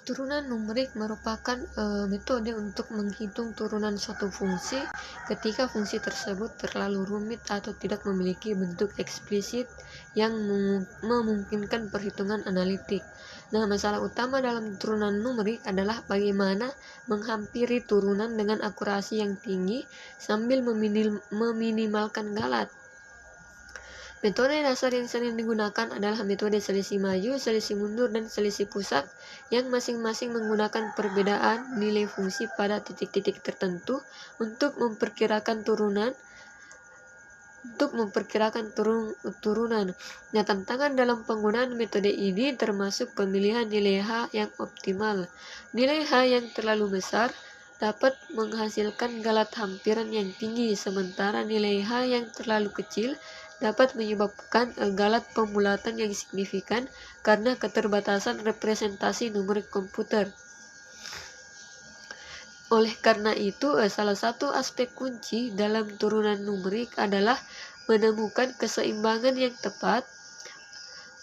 Turunan numerik merupakan metode untuk menghitung turunan suatu fungsi ketika fungsi tersebut terlalu rumit atau tidak memiliki bentuk eksplisit yang memungkinkan perhitungan analitik. Nah, masalah utama dalam turunan numerik adalah bagaimana menghampiri turunan dengan akurasi yang tinggi sambil meminimalkan galat. Metode dasar yang sering digunakan adalah metode selisih maju, selisih mundur, dan selisih pusat yang masing-masing menggunakan perbedaan nilai fungsi pada titik-titik tertentu untuk memperkirakan turunan. Nah, tantangan dalam penggunaan metode ini termasuk pemilihan nilai H yang optimal. Nilai H yang terlalu besar dapat menghasilkan galat hampiran yang tinggi, sementara nilai H yang terlalu kecil dapat menyebabkan galat pembulatan yang signifikan karena keterbatasan representasi numerik komputer. Oleh karena itu, salah satu aspek kunci dalam turunan numerik adalah menemukan keseimbangan yang tepat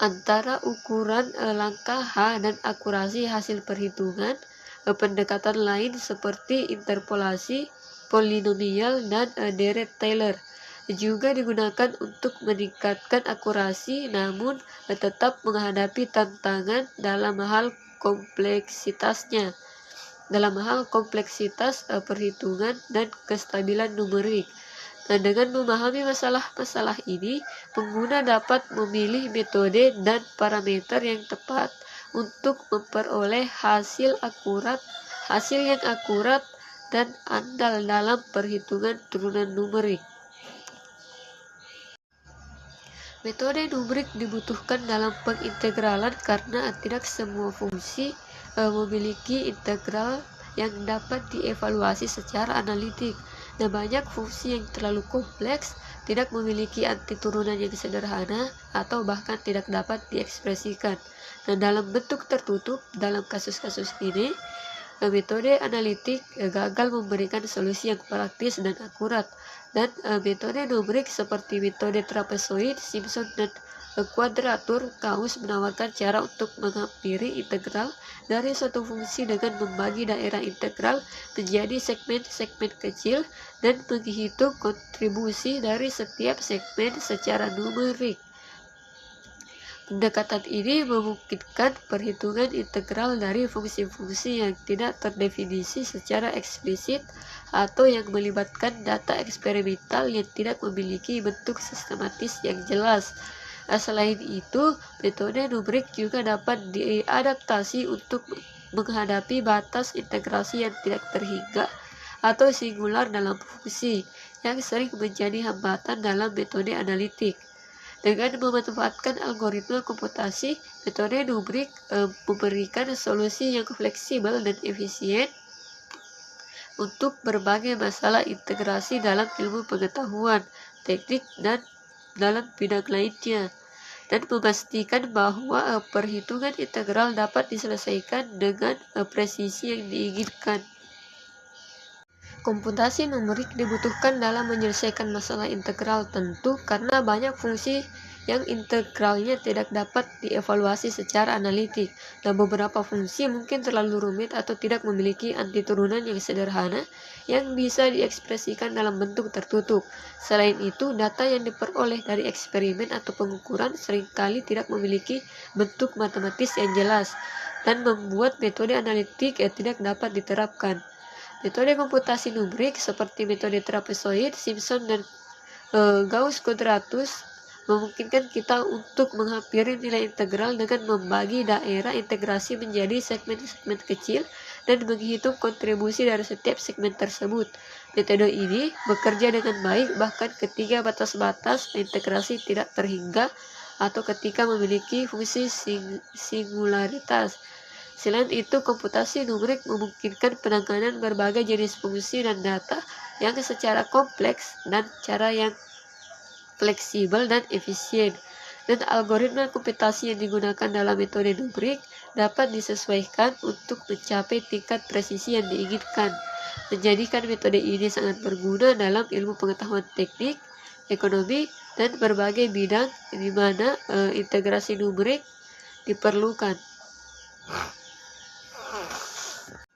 antara ukuran langkah H dan akurasi hasil perhitungan. Pendekatan lain seperti interpolasi, polinomial, dan deret Taylor juga digunakan untuk meningkatkan akurasi, namun tetap menghadapi tantangan dalam hal kompleksitas perhitungan dan kestabilan numerik. Nah, dengan memahami masalah-masalah ini, pengguna dapat memilih metode dan parameter yang tepat untuk memperoleh hasil yang akurat dan andal dalam perhitungan turunan numerik. Metode numerik dibutuhkan dalam pengintegralan karena tidak semua fungsi memiliki integral yang dapat dievaluasi secara analitik. Nah, banyak fungsi yang terlalu kompleks tidak memiliki arti turunan yang sederhana atau bahkan tidak dapat diekspresikan. Nah, dalam bentuk tertutup, dalam kasus-kasus ini, metode analitik gagal memberikan solusi yang praktis dan akurat, dan metode numerik seperti metode trapezoid, Simpson, dan kuadratur Gauss menawarkan cara untuk menghampiri integral dari suatu fungsi dengan membagi daerah integral menjadi segmen-segmen kecil dan menghitung kontribusi dari setiap segmen secara numerik. Pendekatan ini memungkinkan perhitungan integral dari fungsi-fungsi yang tidak terdefinisi secara eksplisit atau yang melibatkan data eksperimental yang tidak memiliki bentuk sistematis yang jelas. Selain itu, metode numerik juga dapat diadaptasi untuk menghadapi batas integrasi yang tidak terhingga atau singular dalam fungsi, yang sering menjadi hambatan dalam metode analitik. Dengan memanfaatkan algoritma komputasi, metode numerik memberikan solusi yang fleksibel dan efisien untuk berbagai masalah integrasi dalam ilmu pengetahuan, teknik, dan dalam bidang lainnya, dan memastikan bahwa perhitungan integral dapat diselesaikan dengan presisi yang diinginkan. Komputasi numerik dibutuhkan dalam menyelesaikan masalah integral tentu karena banyak fungsi yang integralnya tidak dapat dievaluasi secara analitik. Nah, beberapa fungsi mungkin terlalu rumit atau tidak memiliki arti turunan yang sederhana yang bisa diekspresikan dalam bentuk tertutup. Selain itu, data yang diperoleh dari eksperimen atau pengukuran seringkali tidak memiliki bentuk matematis yang jelas dan membuat metode analitik tidak dapat diterapkan. Metode komputasi numerik seperti metode trapezoid, Simpson, dan Gauss Quadratus memungkinkan kita untuk menghampiri nilai integral dengan membagi daerah integrasi menjadi segmen-segmen kecil dan menghitung kontribusi dari setiap segmen tersebut. Metode ini bekerja dengan baik bahkan ketika batas-batas integrasi tidak terhingga atau ketika memiliki fungsi singularitas. Selain itu, komputasi numerik memungkinkan penanganan berbagai jenis fungsi dan data yang secara kompleks dan cara yang fleksibel dan efisien. Dan algoritma komputasi yang digunakan dalam metode numerik dapat disesuaikan untuk mencapai tingkat presisi yang diinginkan, menjadikan metode ini sangat berguna dalam ilmu pengetahuan teknik, ekonomi, dan berbagai bidang di mana integrasi numerik diperlukan.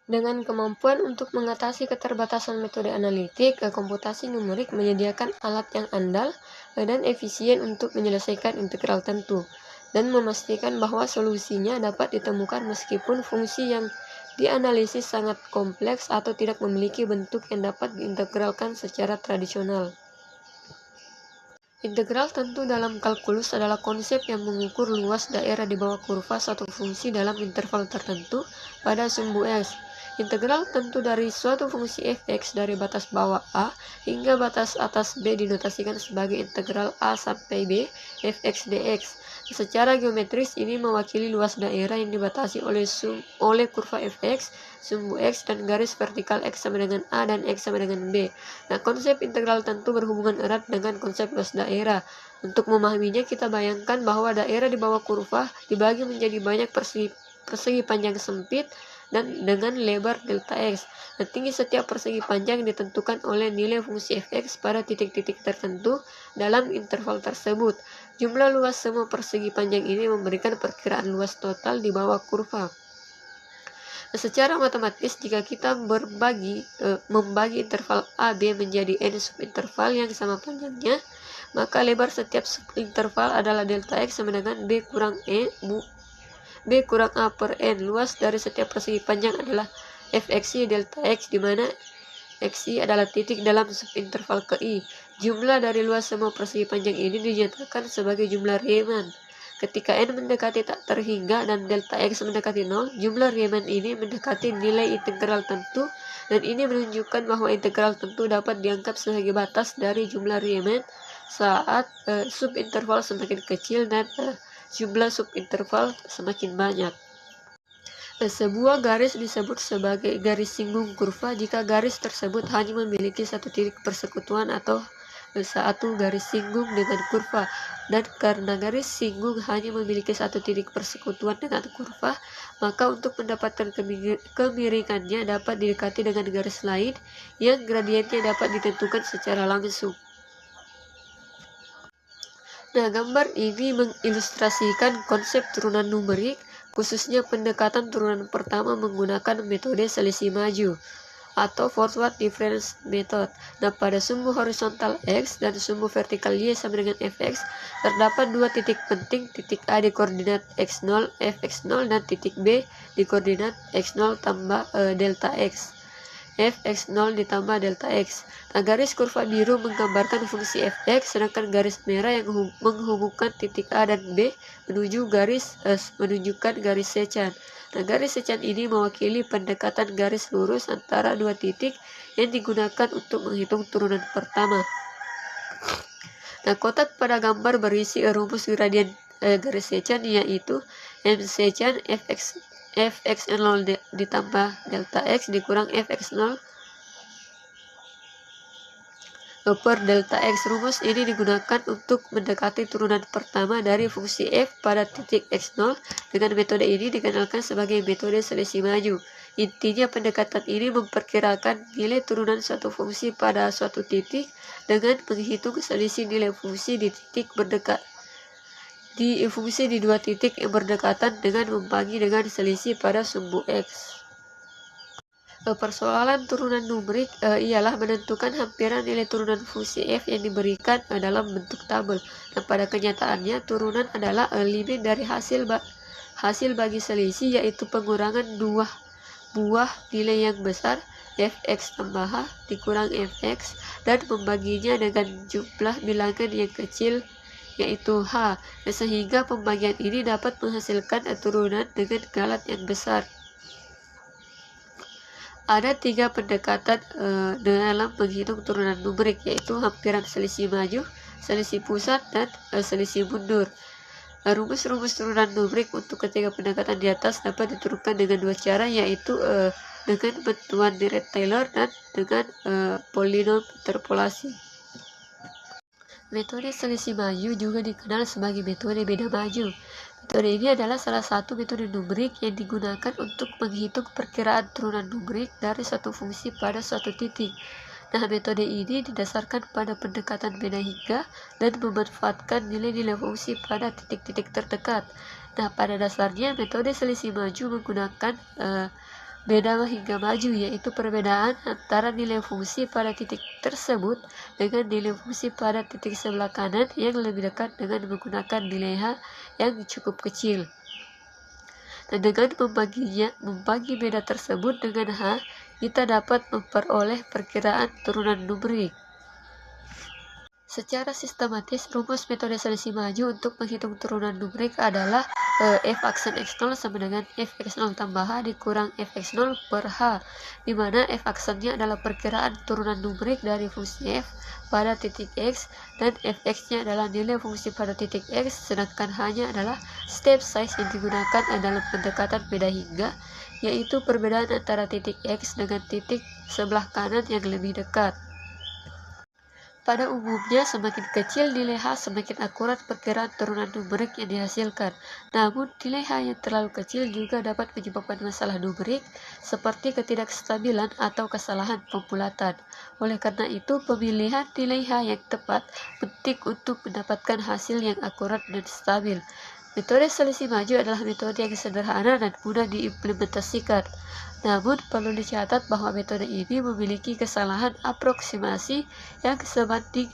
Dengan kemampuan untuk mengatasi keterbatasan metode analitik, komputasi numerik menyediakan alat yang andal dan efisien untuk menyelesaikan integral tentu, dan memastikan bahwa solusinya dapat ditemukan meskipun fungsi yang dianalisis sangat kompleks atau tidak memiliki bentuk yang dapat diintegralkan secara tradisional. Integral tentu dalam kalkulus adalah konsep yang mengukur luas daerah di bawah kurva suatu fungsi dalam interval tertentu pada sumbu X. Integral tentu dari suatu fungsi f(x) dari batas bawah A hingga batas atas B dinotasikan sebagai integral A sampai B f(x) dx. Secara geometris ini mewakili luas daerah yang dibatasi oleh kurva f(x), sumbu X, dan garis vertikal X sama dengan A dan X sama dengan B. Nah, konsep integral tentu berhubungan erat dengan konsep luas daerah. Untuk memahaminya, kita bayangkan bahwa daerah di bawah kurva dibagi menjadi banyak persegi panjang sempit dan dengan lebar delta X. Nah, tinggi setiap persegi panjang ditentukan oleh nilai fungsi f(x) pada titik-titik tertentu dalam interval tersebut. Jumlah luas semua persegi panjang ini memberikan perkiraan luas total di bawah kurva. Nah, secara matematis, jika kita membagi interval AB menjadi n subinterval yang sama panjangnya, maka lebar setiap subinterval adalah delta X sama dengan B kurang A per N. Luas dari setiap persegi panjang adalah fxy delta X, di mana xy adalah titik dalam subinterval ke I. Jumlah dari luas semua persegi panjang ini dinyatakan sebagai jumlah Riemann. Ketika N mendekati tak terhingga dan delta X mendekati 0, jumlah Riemann ini mendekati nilai integral tentu, dan ini menunjukkan bahwa integral tentu dapat dianggap sebagai batas dari jumlah Riemann saat subinterval semakin kecil dan jumlah subinterval semakin banyak. Sebuah garis disebut sebagai garis singgung kurva jika garis tersebut hanya memiliki satu titik persekutuan atau satu garis singgung dengan kurva, dan karena garis singgung hanya memiliki satu titik persekutuan dengan kurva, maka untuk mendapatkan kemiringannya dapat didekati dengan garis lain yang gradiennya dapat ditentukan secara langsung. Nah, gambar ini mengilustrasikan konsep turunan numerik, khususnya pendekatan turunan pertama menggunakan metode selisih maju atau forward difference method. Nah, pada sumbu horizontal X dan sumbu vertikal Y sama dengan fx, terdapat dua titik penting, titik A di koordinat x0, fx0, dan titik B di koordinat x0 tambah delta X. fx0 ditambah delta X. Nah, garis kurva biru menggambarkan fungsi fx, sedangkan garis merah yang menghubungkan titik A dan B menunjukkan garis secant. Nah, garis secant ini mewakili pendekatan garis lurus antara dua titik yang digunakan untuk menghitung turunan pertama. Nah, kotak pada gambar berisi rumus gradien garis secant, yaitu m secant fx0 ditambah delta X dikurang fx0 per delta X. Rumus ini digunakan untuk mendekati turunan pertama dari fungsi f pada titik x0. Dengan metode ini dikenalkan sebagai metode selisih maju. Intinya, pendekatan ini memperkirakan nilai turunan suatu fungsi pada suatu titik dengan menghitung selisih nilai fungsi di titik berdekat fungsi di dua titik yang berdekatan dengan membagi dengan selisih pada sumbu X. Persoalan turunan numerik ialah menentukan hampiran nilai turunan fungsi f yang diberikan dalam bentuk tabel. Dan pada kenyataannya, turunan adalah limit dari hasil bagi selisih, yaitu pengurangan dua buah nilai yang besar fx tambah h dikurang fx dan membaginya dengan jumlah bilangan yang kecil, yaitu h, sehingga pembagian ini dapat menghasilkan turunan dengan galat yang besar. Ada tiga pendekatan dalam menghitung turunan numerik, yaitu hampiran selisih maju, selisih pusat, dan selisih mundur. Rumus-rumus turunan numerik untuk ketiga pendekatan di atas dapat diturunkan dengan dua cara, yaitu dengan bantuan Dirac-Taylor dan dengan polinom interpolasi. Metode selisih maju juga dikenal sebagai metode beda maju. Metode ini adalah salah satu metode numerik yang digunakan untuk menghitung perkiraan turunan numerik dari suatu fungsi pada suatu titik. Nah, metode ini didasarkan pada pendekatan beda hingga dan memanfaatkan nilai-nilai fungsi pada titik-titik terdekat. Nah, pada dasarnya metode selisih maju menggunakan beda hingga maju, yaitu perbedaan antara nilai fungsi pada titik tersebut dengan nilai fungsi pada titik sebelah kanan yang lebih dekat dengan menggunakan nilai H yang cukup kecil. Dan dengan membagi beda tersebut dengan H, kita dapat memperoleh perkiraan turunan numerik. Secara sistematis, rumus metode selisih maju untuk menghitung turunan numerik adalah f aksen x0 sama dengan f x0 tambah h dikurang f x0 per h, di mana f aksennya adalah perkiraan turunan numerik dari fungsi f pada titik x, dan fx-nya adalah nilai fungsi pada titik x, sedangkan h-nya adalah step size yang digunakan dalam pendekatan beda hingga, yaitu perbedaan antara titik x dengan titik sebelah kanan yang lebih dekat. Pada umumnya, semakin kecil nilai H, semakin akurat perkiraan turunan numerik yang dihasilkan. Namun, nilai H yang terlalu kecil juga dapat menyebabkan masalah numerik, seperti ketidakstabilan atau kesalahan pembulatan. Oleh karena itu, pemilihan nilai H yang tepat penting untuk mendapatkan hasil yang akurat dan stabil. Metode selisih maju adalah metode yang sederhana dan mudah diimplementasikan. Namun, perlu dicatat bahwa metode ini memiliki kesalahan aproksimasi yang sebanding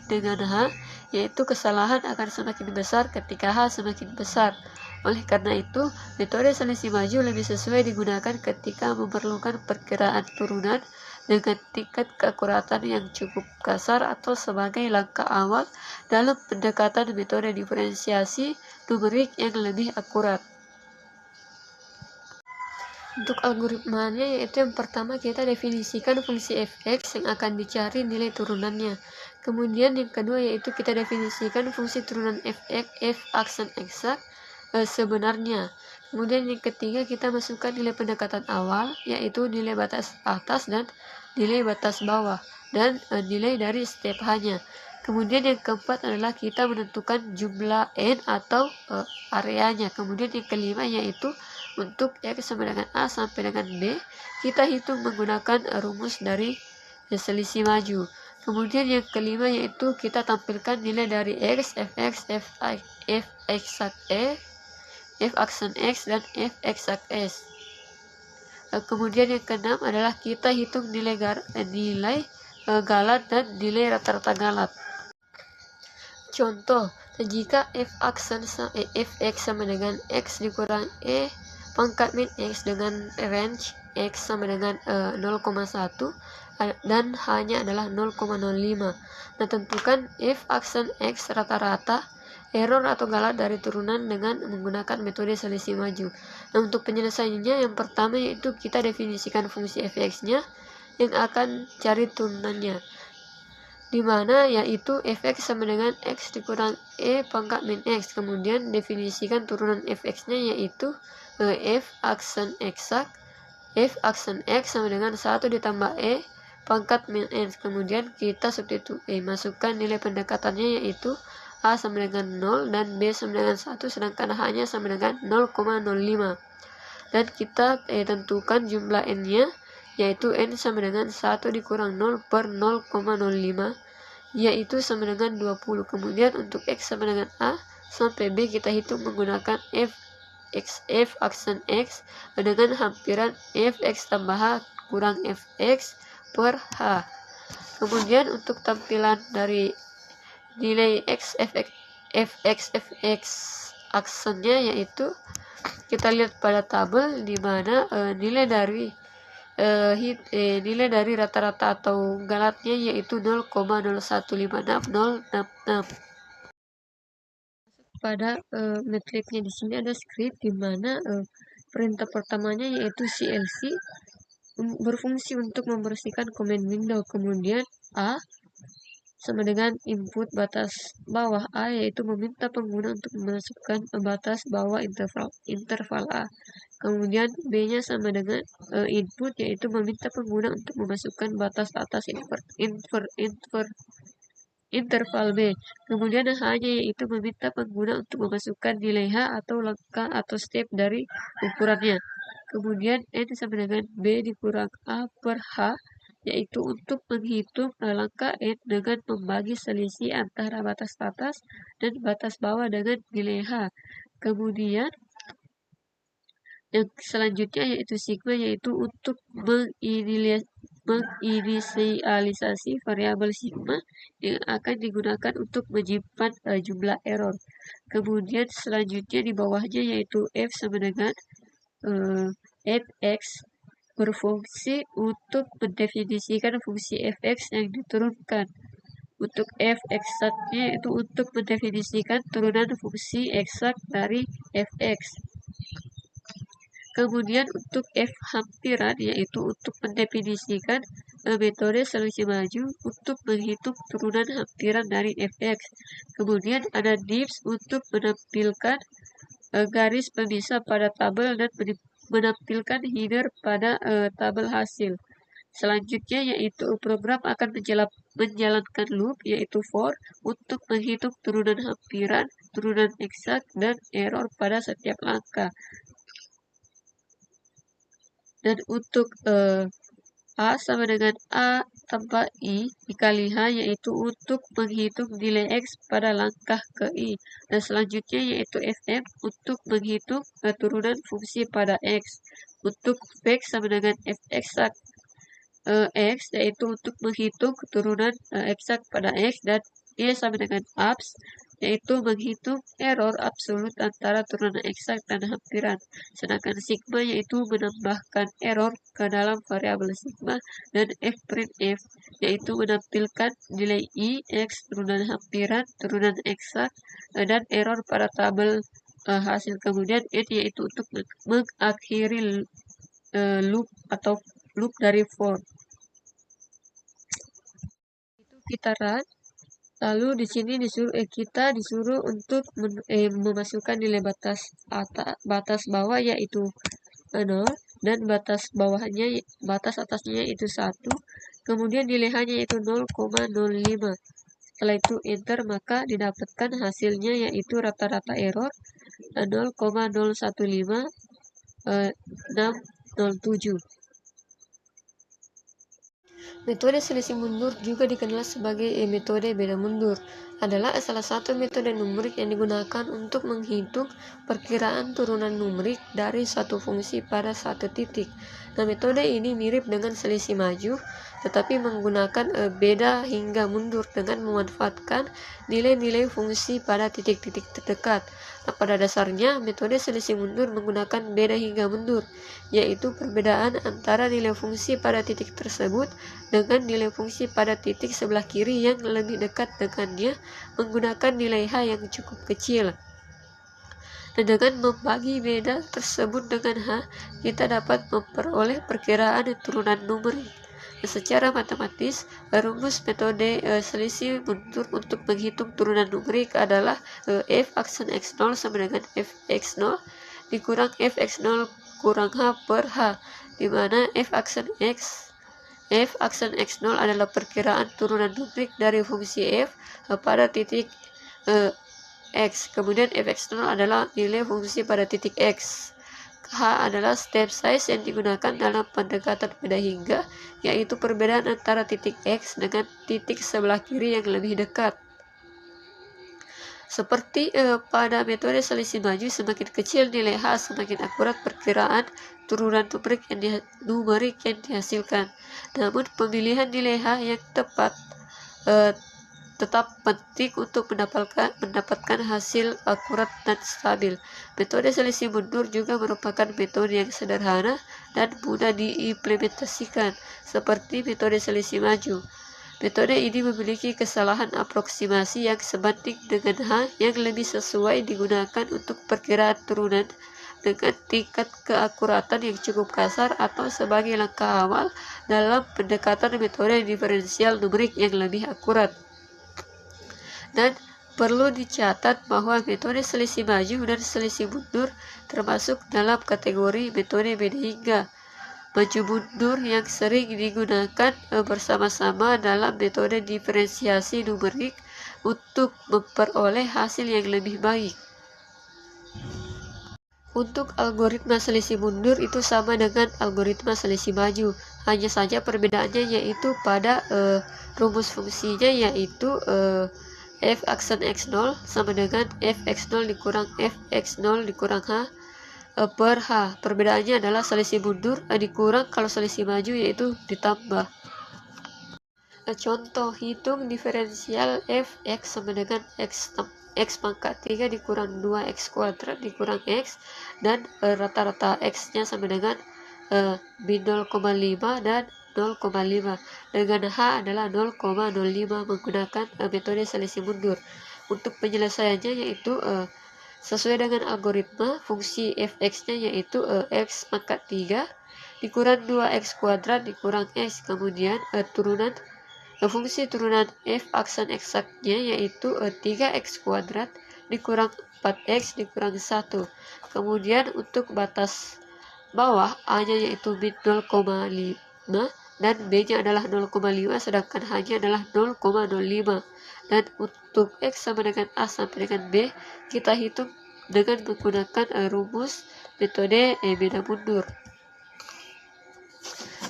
dengan H, yaitu kesalahan akan semakin besar ketika H semakin besar. Oleh karena itu, metode selisih maju lebih sesuai digunakan ketika memerlukan perkiraan turunan dengan tingkat keakuratan yang cukup kasar atau sebagai langkah awal dalam pendekatan metode diferensiasi numerik yang lebih akurat. Untuk algoritmanya, yaitu yang pertama kita definisikan fungsi fx yang akan dicari nilai turunannya. Kemudian yang kedua yaitu kita definisikan fungsi turunan fx f aksen eksak sebenarnya. Kemudian yang ketiga kita masukkan nilai pendekatan awal, yaitu nilai batas atas dan nilai batas bawah, dan nilai dari step h-nya. Kemudian yang keempat adalah kita menentukan jumlah n atau areanya. Kemudian yang kelima yaitu untuk X sama dengan A sampai dengan B, kita hitung menggunakan rumus dari selisih maju. Kemudian yang kelima yaitu kita tampilkan nilai dari X, Fx, F eksak E, F aksen X, dan F eksak S. Kemudian yang keenam adalah kita hitung nilai galat dan nilai rata-rata galat. Contoh, jika Fx sama dengan X dikurang E pangkat min X dengan range X sama dengan 0,1 dan H-nya adalah 0,05. Nah, tentukan F aksen X rata-rata error atau galat dari turunan dengan menggunakan metode selisih maju. Nah, untuk penyelesaiannya yang pertama yaitu kita definisikan fungsi fx-nya yang akan cari turunannya, dimana yaitu fx sama dengan x dikurang e pangkat min x. Kemudian definisikan turunan fx-nya yaitu f aksen eksak f aksen x sama dengan 1 ditambah e pangkat min x. Kemudian kita masukkan nilai pendekatannya yaitu a sama dengan 0 dan b sama dengan 1, sedangkan h-nya sama dengan 0,05. Dan kita tentukan jumlah n-nya yaitu n sama dengan 1 dikurang 0 per 0,05 yaitu sama dengan 20. Kemudian untuk x sama dengan a sampai b kita hitung menggunakan f aksen x dengan hampiran fx tambah h kurang fx per h. Kemudian untuk tampilan dari nilai fx aksennya yaitu kita lihat pada tabel di mana nilai dari rata-rata atau galatnya yaitu 0,0156066. Pada metriknya di sini ada script di mana perintah pertamanya yaitu CLC berfungsi untuk membersihkan command window. Kemudian A sama dengan input batas bawah A, yaitu meminta pengguna untuk memasukkan batas bawah interval A. Kemudian B-nya sama dengan input, yaitu meminta pengguna untuk memasukkan batas atas interval B. Kemudian H-nya yaitu meminta pengguna untuk memasukkan nilai H atau langkah atau step dari ukurannya. Kemudian N sama dengan B dikurang A per H, yaitu untuk menghitung langkah N dengan membagi selisih antara batas atas dan batas bawah dengan nilai H. Kemudian Yang selanjutnya yaitu sigma, yaitu untuk menginisialisasi variabel sigma yang akan digunakan untuk menyimpan jumlah error. Kemudian selanjutnya di bawahnya yaitu f sama dengan fx berfungsi untuk mendefinisikan fungsi fx yang diturunkan. Untuk f eksaknya yaitu untuk mendefinisikan turunan fungsi eksak dari fx. Kemudian untuk f hampiran yaitu untuk mendefinisikan metode solusi maju untuk menghitung turunan hampiran dari fx. Kemudian ada diffs untuk menampilkan garis pemisah pada tabel dan menampilkan header pada tabel hasil. Selanjutnya yaitu program akan menjalankan loop yaitu for untuk menghitung turunan hampiran, turunan eksak, dan error pada setiap langkah. Dan untuk A sama dengan A tambah I dikali H yaitu untuk menghitung nilai X pada langkah ke I. Dan selanjutnya yaitu FM untuk menghitung turunan fungsi pada X. Untuk Fx sama dengan F eksak X yaitu untuk menghitung turunan eksak pada X, dan Y sama dengan abs yaitu menghitung error absolut antara turunan eksak dan hampiran. Sedangkan sigma yaitu menambahkan error ke dalam variabel sigma, dan fprintf yaitu menampilkan nilai i, x, turunan hampiran, turunan eksak, dan error pada tabel hasil. Kemudian n yaitu untuk mengakhiri loop atau loop dari for. Itu kita run. Lalu di sini kita disuruh untuk memasukkan nilai batas bawah yaitu 0, dan batas atasnya yaitu 1. Kemudian nilai hanya yaitu 0,05. Setelah itu enter, maka didapatkan hasilnya yaitu rata-rata error 0,015607. Metode selisih mundur, juga dikenal sebagai metode beda mundur, adalah salah satu metode numerik yang digunakan untuk menghitung perkiraan turunan numerik dari suatu fungsi pada satu titik. Nah, metode ini mirip dengan selisih maju, tetapi menggunakan beda hingga mundur dengan memanfaatkan nilai-nilai fungsi pada titik-titik terdekat. Nah, pada dasarnya metode selisih mundur menggunakan beda hingga mundur, yaitu perbedaan antara nilai fungsi pada titik tersebut dengan nilai fungsi pada titik sebelah kiri yang lebih dekat dengannya menggunakan nilai H yang cukup kecil. Dan dengan membagi beda tersebut dengan H, kita dapat memperoleh perkiraan turunan numerik. Secara matematis, rumus metode selisih mundur untuk menghitung turunan numerik adalah f aksen x0 sama dengan f x0 dikurang f x0 kurang h per h, di mana f aksen x0 adalah perkiraan turunan numerik dari fungsi f pada titik x. Kemudian f x0 adalah nilai fungsi pada titik x. H adalah step size yang digunakan dalam pendekatan beda hingga, yaitu perbedaan antara titik X dengan titik sebelah kiri yang lebih dekat. Seperti pada metode selisih maju, semakin kecil nilai H, semakin akurat perkiraan turunan numerik yang dihasilkan. Namun pemilihan nilai H yang tepat tetap penting untuk mendapatkan hasil akurat dan stabil. Metode selisih mundur juga merupakan metode yang sederhana dan mudah diimplementasikan, seperti metode selisih maju. Metode ini memiliki kesalahan aproksimasi yang sebanding dengan H yang lebih sesuai digunakan untuk perkiraan turunan dengan tingkat keakuratan yang cukup kasar atau sebagai langkah awal dalam pendekatan metode diferensial numerik yang lebih akurat. Dan perlu dicatat bahwa metode selisih maju dan selisih mundur termasuk dalam kategori metode beda hingga. Maju mundur yang sering digunakan bersama-sama dalam metode diferensiasi numerik untuk memperoleh hasil yang lebih baik. Untuk algoritma selisih mundur itu sama dengan algoritma selisih maju, hanya saja perbedaannya yaitu pada rumus fungsinya, yaitu f aksen x0 sama dengan f x0 dikurang f x0 dikurang h per H. Perbedaannya adalah selisih mundur dikurang kalau selisih maju yaitu ditambah. Contoh, hitung diferensial fx sama dengan x pangkat 3 dikurang 2x kuadrat dikurang x, dan rata-rata x-nya sama dengan B0,5 dan 0,5, dengan H adalah 0,05 menggunakan metode selisih mundur. Untuk penyelesaiannya yaitu sesuai dengan algoritma, fungsi fx-nya yaitu x pangkat 3 dikurang 2x kuadrat dikurang x, kemudian fungsi turunan f aksen eksaknya yaitu 3x kuadrat dikurang 4x dikurang 1. Kemudian untuk batas bawah A-nya yaitu min 0,5 dan B-nya adalah 0,5 sedangkan H-nya adalah 0,05. Dan untuk X sama dengan A sampai dengan B kita hitung dengan menggunakan rumus metode beda mundur.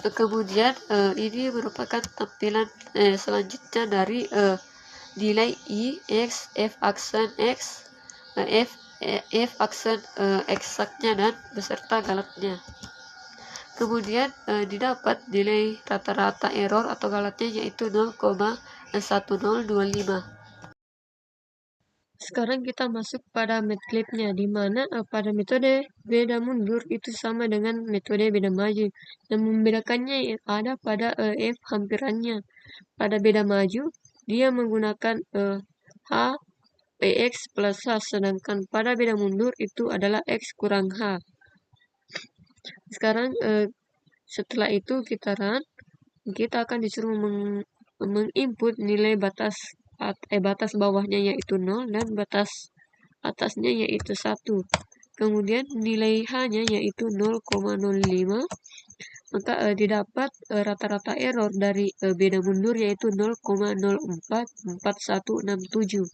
Kemudian ini merupakan tampilan selanjutnya dari nilai I, X, F aksen X, F aksen eksaknya dan beserta galatnya. Kemudian didapat nilai rata-rata error atau galatnya yaitu 0,1025. Sekarang kita masuk pada matplotlib-nya, di mana pada metode beda mundur itu sama dengan metode beda maju. Yang membedakannya ada pada F hampirannya. Pada beda maju, dia menggunakan H Px plus H, sedangkan pada beda mundur itu adalah X kurang H. Sekarang setelah itu kita run, kita akan disuruh menginput nilai batas bawahnya yaitu 0 dan batas atasnya yaitu 1. Kemudian nilai H-nya yaitu 0,05. Maka didapat rata-rata error dari beda mundur yaitu 0,044167.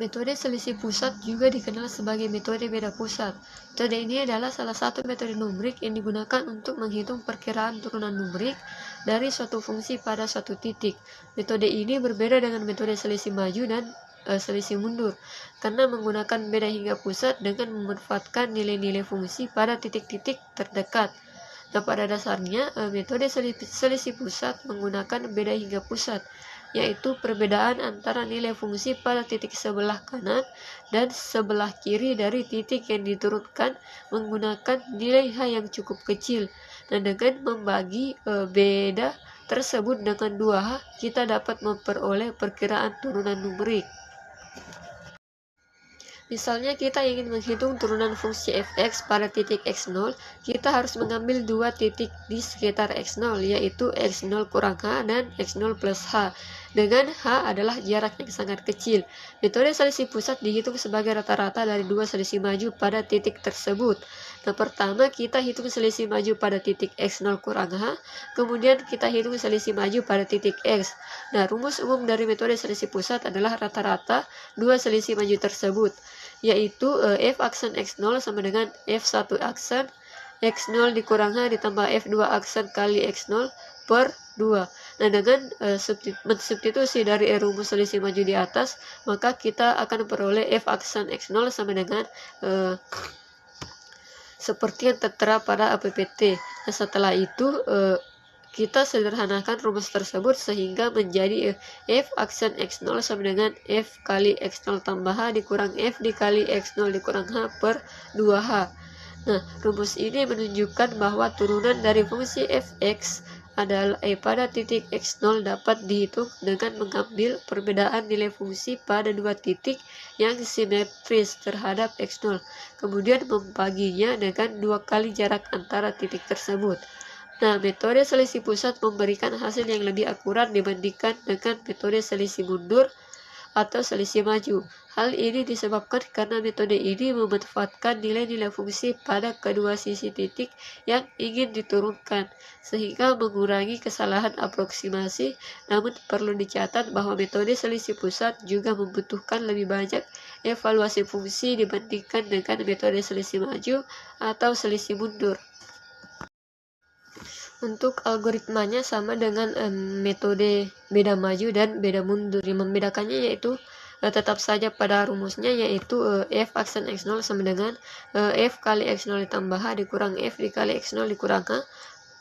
Metode selisih pusat juga dikenal sebagai metode beda pusat. Metode ini adalah salah satu metode numerik yang digunakan untuk menghitung perkiraan turunan numerik dari suatu fungsi pada suatu titik. Metode ini berbeda dengan metode selisih maju dan selisih mundur, karena menggunakan beda hingga pusat dengan memanfaatkan nilai-nilai fungsi pada titik-titik terdekat. Nah, pada dasarnya metode selisih pusat menggunakan beda hingga pusat, yaitu perbedaan antara nilai fungsi pada titik sebelah kanan dan sebelah kiri dari titik yang diturunkan menggunakan nilai H yang cukup kecil. Dan dengan membagi beda tersebut dengan 2H, kita dapat memperoleh perkiraan turunan numerik. Misalnya kita ingin menghitung turunan fungsi fx pada titik x0, kita harus mengambil dua titik di sekitar x0, yaitu x0 kurang h dan x0 plus h, dengan h adalah jarak yang sangat kecil. Metode selisih pusat dihitung sebagai rata-rata dari dua selisih maju pada titik tersebut. Nah, pertama kita hitung selisih maju pada titik x0 kurang h, kemudian kita hitung selisih maju pada titik x. Nah, rumus umum dari metode selisih pusat adalah rata-rata dua selisih maju tersebut, yaitu f aksen x0 sama dengan f1 aksen x0 dikurang h ditambah f2 aksen kali x0 per 2. Nah, dengan mensubstitusi dari rumus selisih maju di atas, maka kita akan peroleh f aksen x0 sama dengan seperti yang tertera pada APPT. Nah, setelah itu kita sederhanakan rumus tersebut sehingga menjadi f aksen x0 sama dengan f kali x0 tambah h dikurang f dikali x0 dikurang h per 2h. Nah, rumus ini menunjukkan bahwa turunan dari fungsi fx adalah pada titik x0 dapat dihitung dengan mengambil perbedaan nilai fungsi pada dua titik yang simetris terhadap x0, kemudian membaginya dengan 2 kali jarak antara titik tersebut. Nah, metode selisih pusat memberikan hasil yang lebih akurat dibandingkan dengan metode selisih mundur atau selisih maju. Hal ini disebabkan karena metode ini memanfaatkan nilai-nilai fungsi pada kedua sisi titik yang ingin diturunkan, sehingga mengurangi kesalahan aproksimasi. Namun perlu dicatat bahwa metode selisih pusat juga membutuhkan lebih banyak evaluasi fungsi dibandingkan dengan metode selisih maju atau selisih mundur. Untuk algoritmanya sama dengan metode beda maju dan beda mundur. Yang membedakannya yaitu tetap saja pada rumusnya, yaitu f aksen x0 sama dengan f kali x0 ditambah h dikurang f dikali x0 dikurang h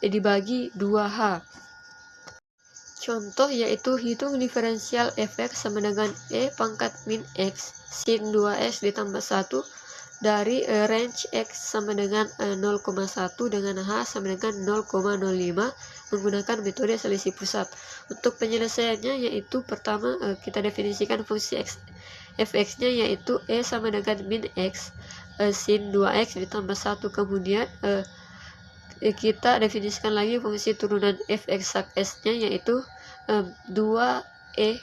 dibagi 2h. Contoh yaitu hitung diferensial fx sama dengan e pangkat min x sin 2x ditambah 1 dari range x sama dengan 0,1 dengan h sama dengan 0,05 menggunakan metode selisih pusat. Untuk penyelesaiannya yaitu pertama kita definisikan fungsi fx-nya yaitu e sama dengan min x sin 2x ditambah 1. Kemudian kita definisikan lagi fungsi turunan f eksak s-nya yaitu 2e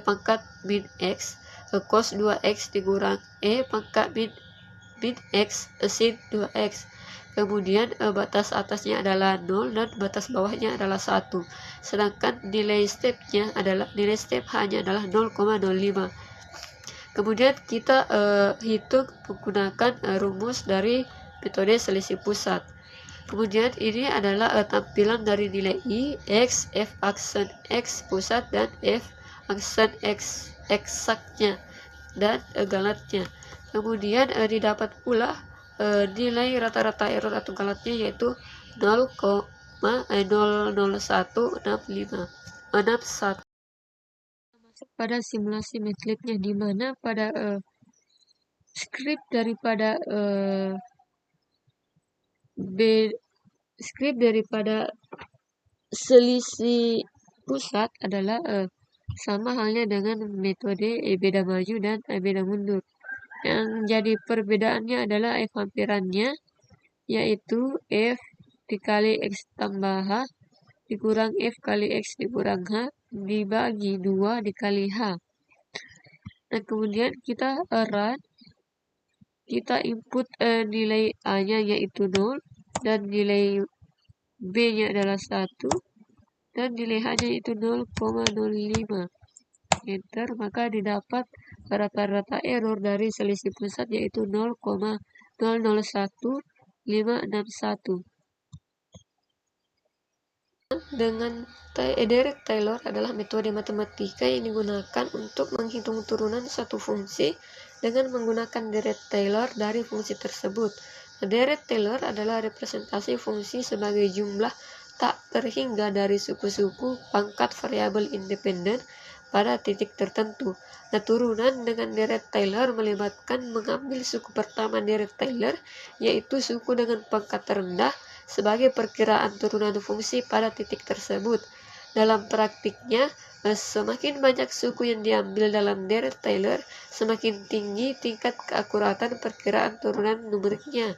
pangkat min x cos 2x dikurang e pangkat min x sin 2x. Kemudian batas atasnya adalah 0 dan batas bawahnya adalah 1. Sedangkan nilai step h-nya adalah 0,05. Kemudian kita hitung menggunakan rumus dari metode selisih pusat. Kemudian ini adalah tampilan dari nilai I, X, F aksen X pusat dan F aksen X eksaknya dan galatnya. Kemudian didapat pula nilai rata-rata error atau galatnya yaitu 0,0016561. Masuk pada simulasi MATLAB-nya, di mana pada skrip daripada selisih pusat adalah sama halnya dengan metode beda maju dan beda mundur. Yang jadi perbedaannya adalah f hampirannya yaitu f dikali x tambah h dikurang f kali x dikurang h dibagi 2 dikali h. Nah kemudian kita run, kita input nilai a-nya yaitu 0 dan nilai b-nya adalah 1 dan nilai h-nya itu 0,05. Enter, maka didapat rata-rata error dari selisih pusat yaitu 0,001561. Dengan Derek Taylor adalah metode matematika yang digunakan untuk menghitung turunan satu fungsi dengan menggunakan Derek Taylor dari fungsi tersebut. Derek Taylor adalah representasi fungsi sebagai jumlah tak terhingga dari suku-suku pangkat variabel independen pada titik tertentu. Nah, turunan dengan Derek Taylor melibatkan mengambil suku pertama Derek Taylor, yaitu suku dengan pangkat terendah, sebagai perkiraan turunan fungsi pada titik tersebut. Dalam praktiknya, semakin banyak suku yang diambil dalam Derek Taylor, semakin tinggi tingkat keakuratan perkiraan turunan numeriknya.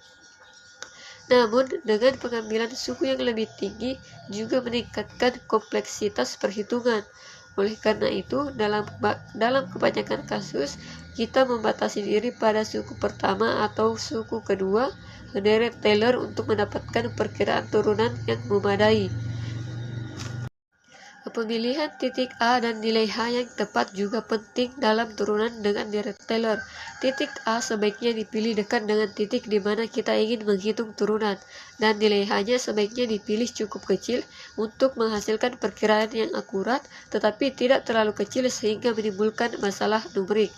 Namun, dengan pengambilan suku yang lebih tinggi juga meningkatkan kompleksitas perhitungan. Oleh karena itu, dalam kebanyakan kasus, kita membatasi diri pada suku pertama atau suku kedua Derek Taylor untuk mendapatkan perkiraan turunan yang memadai. Pemilihan titik A dan nilai H yang tepat juga penting dalam turunan dengan Derek Taylor. Titik A sebaiknya dipilih dekat dengan titik di mana kita ingin menghitung turunan, dan nilai H-nya sebaiknya dipilih cukup kecil untuk menghasilkan perkiraan yang akurat, tetapi tidak terlalu kecil sehingga menimbulkan masalah numerik.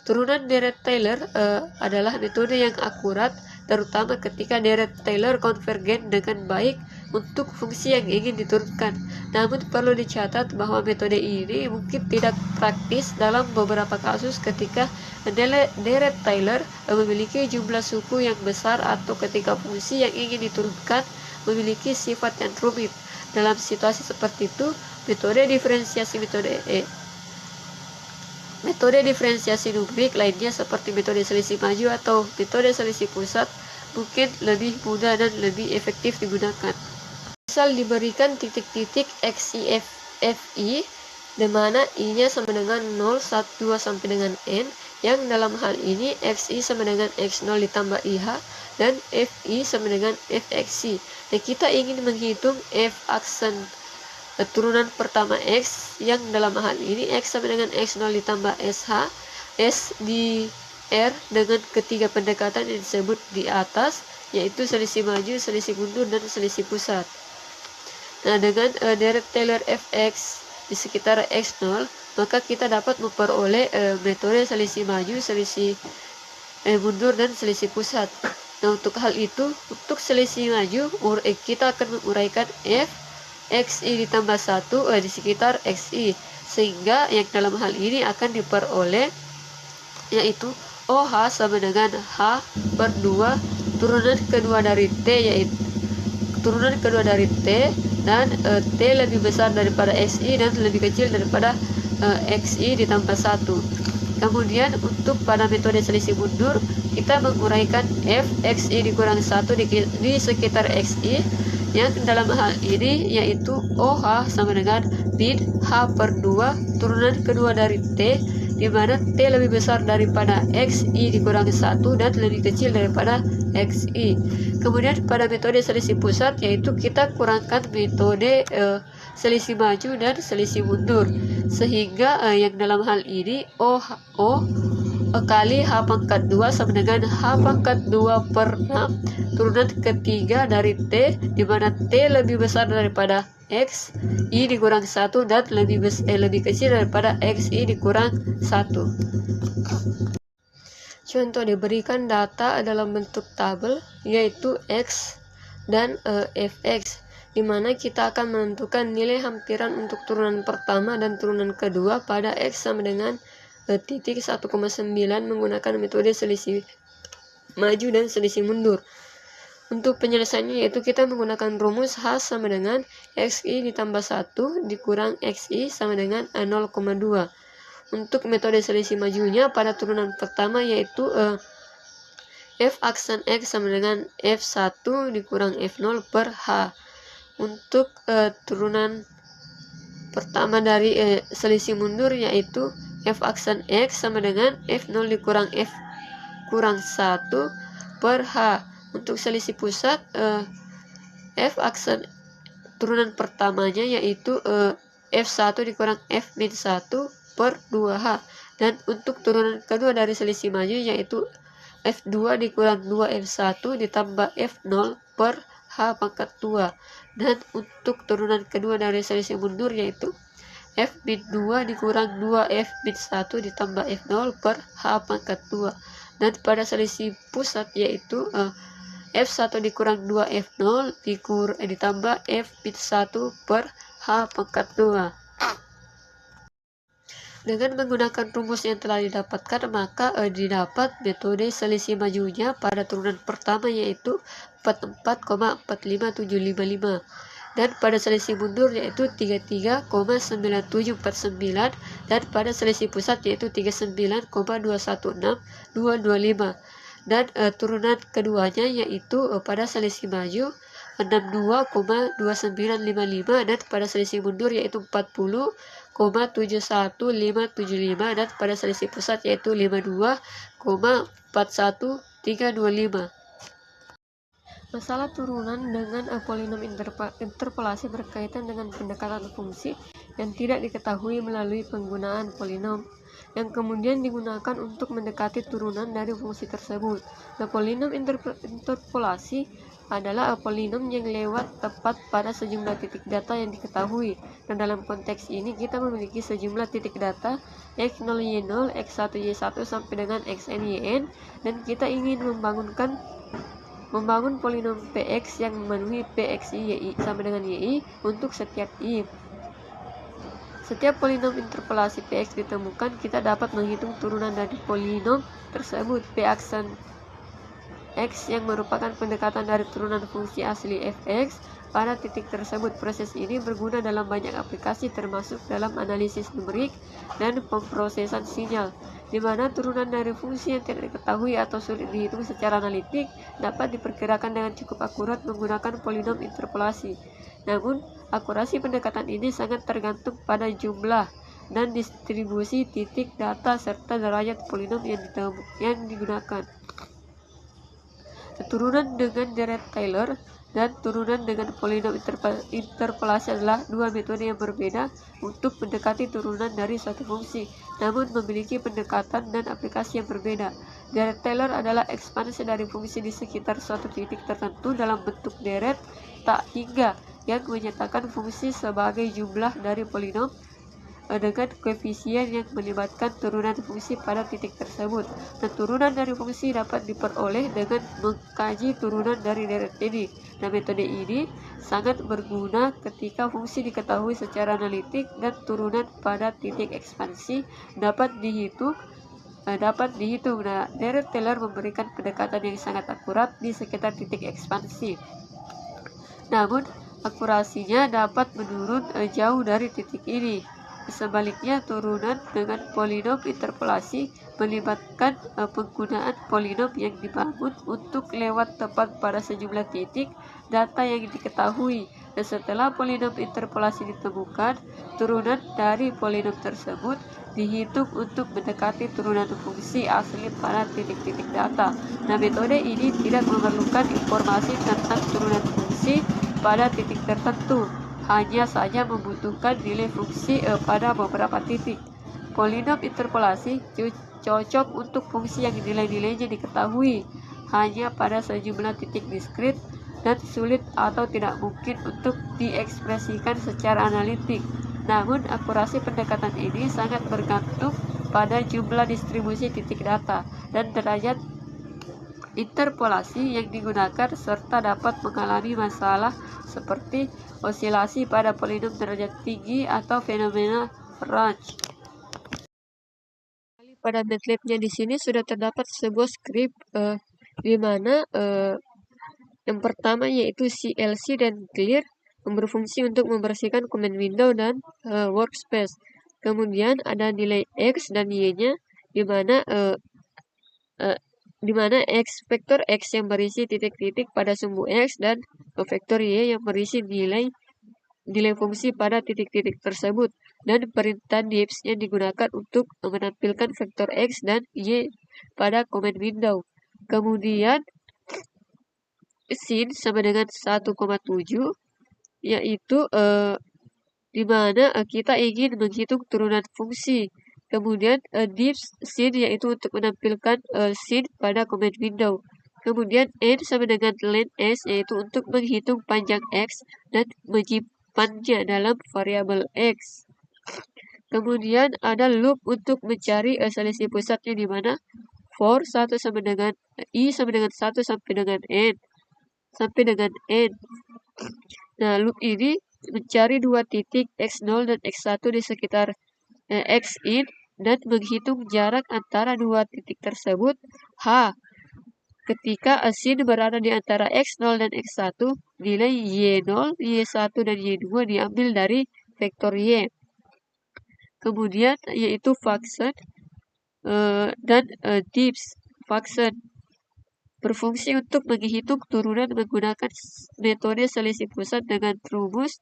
Turunan Derek Taylor adalah metode yang akurat, terutama ketika Derek Taylor konvergen dengan baik untuk fungsi yang ingin diturunkan. Namun perlu dicatat bahwa metode ini mungkin tidak praktis dalam beberapa kasus ketika Derek Taylor memiliki jumlah suku yang besar atau ketika fungsi yang ingin diturunkan memiliki sifat yang rumit. Dalam situasi seperti itu, metode diferensiasi numerik lainnya seperti metode selisih maju atau metode selisih pusat mungkin lebih mudah dan lebih efektif digunakan. Misal diberikan titik-titik x, y, f, i, di mana i-nya sama dengan 0, 1, 2 sampai dengan n, yang dalam hal ini xi sama dengan x0 ditambah ih, dan fi sama dengan fxi. Nah, kita ingin menghitung f aksen turunan pertama x, yang dalam hal ini x sama dengan x0 ditambah sh, s di r dengan ketiga pendekatan yang disebut di atas, yaitu selisih maju, selisih mundur, dan selisih pusat. Nah, dengan Derek Taylor fx di sekitar x0, maka kita dapat memperoleh metode selisih maju, selisih mundur, dan selisih pusat. Nah, untuk hal itu, untuk selisih maju, kita akan menguraikan F XI ditambah 1 di sekitar XI, sehingga yang dalam hal ini akan diperoleh yaitu OH sama dengan H per 2 turunan kedua dari T, yaitu turunan kedua dari T, dan T lebih besar daripada XI dan lebih kecil daripada XI ditambah 1. Kemudian untuk pada metode selisih mundur, kita menguraikan F XI dikurang 1 di sekitar XI, yang dalam hal ini yaitu OH sama dengan min H per 2 turunan kedua dari T, di mana T lebih besar daripada XI dikurang 1 dan lebih kecil daripada XI. Kemudian pada metode selisih pusat, yaitu kita kurangkan metode selisih maju dan selisih mundur, sehingga yang dalam hal ini O kali H pangkat 2 sama dengan H pangkat 2 per 6 turunan ketiga dari T, di mana T lebih besar daripada X I dikurang 1 dan lebih kecil daripada X I dikurang 1. Contoh, diberikan data dalam bentuk tabel yaitu X dan Fx, di mana kita akan menentukan nilai hampiran untuk turunan pertama dan turunan kedua pada X sama dengan titik 1,9 menggunakan metode selisih maju dan selisih mundur. Untuk penyelesaiannya yaitu kita menggunakan rumus H sama dengan XI ditambah 1 dikurang XI sama dengan 0,2. Untuk metode selisih majunya pada turunan pertama yaitu F aksen X sama dengan F1 dikurang F0 per H. Untuk turunan pertama dari selisih mundur yaitu F aksen X sama dengan F0 dikurang F kurang 1 per H. Untuk selisih pusat, F aksen turunan pertamanya yaitu F1 dikurang F-1 per 2H. Dan untuk turunan kedua dari selisih maju yaitu F2 dikurang 2F1 ditambah F0 per H pangkat 2. Dan untuk turunan kedua dari selisih mundur yaitu F-2 dikurang 2F-1 ditambah F0 per H pangkat 2. Dan pada selisih pusat yaitu F1 dikurang 2F0 ditambah F-1 per H pangkat 2. Dengan menggunakan rumus yang telah didapatkan, maka didapat metode selisih majunya pada turunan pertama yaitu 44,45755, dan pada selisih mundur yaitu 33,9749, dan pada selisih pusat yaitu 39,216225. Dan turunan keduanya yaitu pada selisih maju 62,2955, dan pada selisih mundur yaitu 40,71575, dan pada selisih pusat yaitu 52,41325. Masalah turunan dengan polinom interpolasi berkaitan dengan pendekatan fungsi yang tidak diketahui melalui penggunaan polinom, yang kemudian digunakan untuk mendekati turunan dari fungsi tersebut. Nah, polinom interpolasi adalah polinom yang lewat tepat pada sejumlah titik data yang diketahui. Dan dalam konteks ini kita memiliki sejumlah titik data x0, y0, x1, y1 sampai dengan xn, yn, dan kita ingin membangun polinom px yang memenuhi pxi yi sama dengan yi untuk setiap i. Setiap polinom interpolasi px ditemukan, kita dapat menghitung turunan dari polinom tersebut. P aksen x yang merupakan pendekatan dari turunan fungsi asli fx pada titik tersebut. Proses ini berguna dalam banyak aplikasi termasuk dalam analisis numerik dan pemrosesan sinyal, di mana turunan dari fungsi yang tidak diketahui atau sulit dihitung secara analitik dapat diperkirakan dengan cukup akurat menggunakan polinom interpolasi. Namun, akurasi pendekatan ini sangat tergantung pada jumlah dan distribusi titik data serta derajat polinom yang digunakan. Turunan dengan deret Taylor dan turunan dengan polinom interpolasi adalah dua metode yang berbeda untuk mendekati turunan dari suatu fungsi, namun memiliki pendekatan dan aplikasi yang berbeda. Deret Taylor adalah ekspansi dari fungsi di sekitar suatu titik tertentu dalam bentuk deret tak hingga yang menyatakan fungsi sebagai jumlah dari polinom dengan koefisien yang melibatkan turunan fungsi pada titik tersebut. Dan turunan dari fungsi dapat diperoleh dengan mengkaji turunan dari deret ini. Nah, metode ini sangat berguna ketika fungsi diketahui secara analitik dan turunan pada titik ekspansi dapat dihitung. Nah, Deret Taylor memberikan pendekatan yang sangat akurat di sekitar titik ekspansi. Namun, akurasinya dapat menurun jauh dari titik ini. Sebaliknya, turunan dengan polinom interpolasi melibatkan penggunaan polinom yang dibangun untuk lewat tepat pada sejumlah titik data yang diketahui. Dan setelah polinom interpolasi ditemukan, turunan dari polinom tersebut dihitung untuk mendekati turunan fungsi asli pada titik-titik data. Nah, metode ini tidak memerlukan informasi tentang turunan fungsi pada titik tertentu, hanya saja membutuhkan nilai fungsi pada beberapa titik. Polinom interpolasi cocok untuk fungsi yang nilai-nilainya diketahui hanya pada sejumlah titik diskrit dan sulit atau tidak mungkin untuk diekspresikan secara analitik. Namun, akurasi pendekatan ini sangat bergantung pada jumlah distribusi titik data dan derajat interpolasi yang digunakan serta dapat mengalami masalah seperti osilasi pada polinom derajat tinggi atau fenomena range. Pada MATLAB-nya di sini sudah terdapat sebuah script di mana yang pertama yaitu CLC dan clear yang berfungsi untuk membersihkan command window dan workspace. Kemudian ada nilai X dan Y-nya di mana X vektor X yang berisi titik-titik pada sumbu X dan vektor Y yang berisi nilai fungsi pada titik-titik tersebut, dan perintah dips yang digunakan untuk menampilkan vektor X dan Y pada command window. Kemudian sin sama dengan 1,7 yaitu di mana kita ingin menghitung turunan fungsi. Kemudian dips sin yaitu untuk menampilkan sin pada command window. Kemudian n sama dengan len s yaitu untuk menghitung panjang x dan menyimpannya dalam variabel x. Kemudian ada loop untuk mencari selisih pusatnya di mana for 1 sama dengan i sama dengan 1 sampai dengan n. Nah, loop ini mencari dua titik x0 dan x1 di sekitar x in dan menghitung jarak antara dua titik tersebut h. Ketika sin berada di antara x0 dan x1, nilai y0, y1 dan y2 diambil dari vektor y. Kemudian yaitu function dan dips. Function berfungsi untuk menghitung turunan menggunakan metode selisih pusat dengan rumus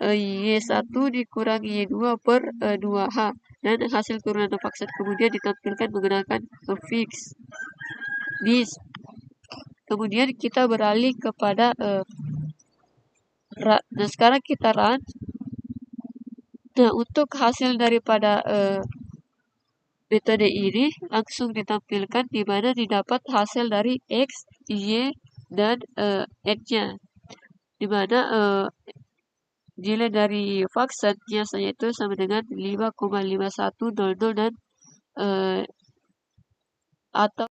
Y1 dikurangi Y2 per 2H, dan hasil turunan function kemudian ditampilkan menggunakan fix this. Kemudian kita beralih kepada nah, sekarang kita run. Nah, untuk hasil daripada metode ini langsung ditampilkan di mana didapat hasil dari X, Y, dan N-nya. Di mana nilai dari function-nya yaitu sama dengan 5,5100 dan atau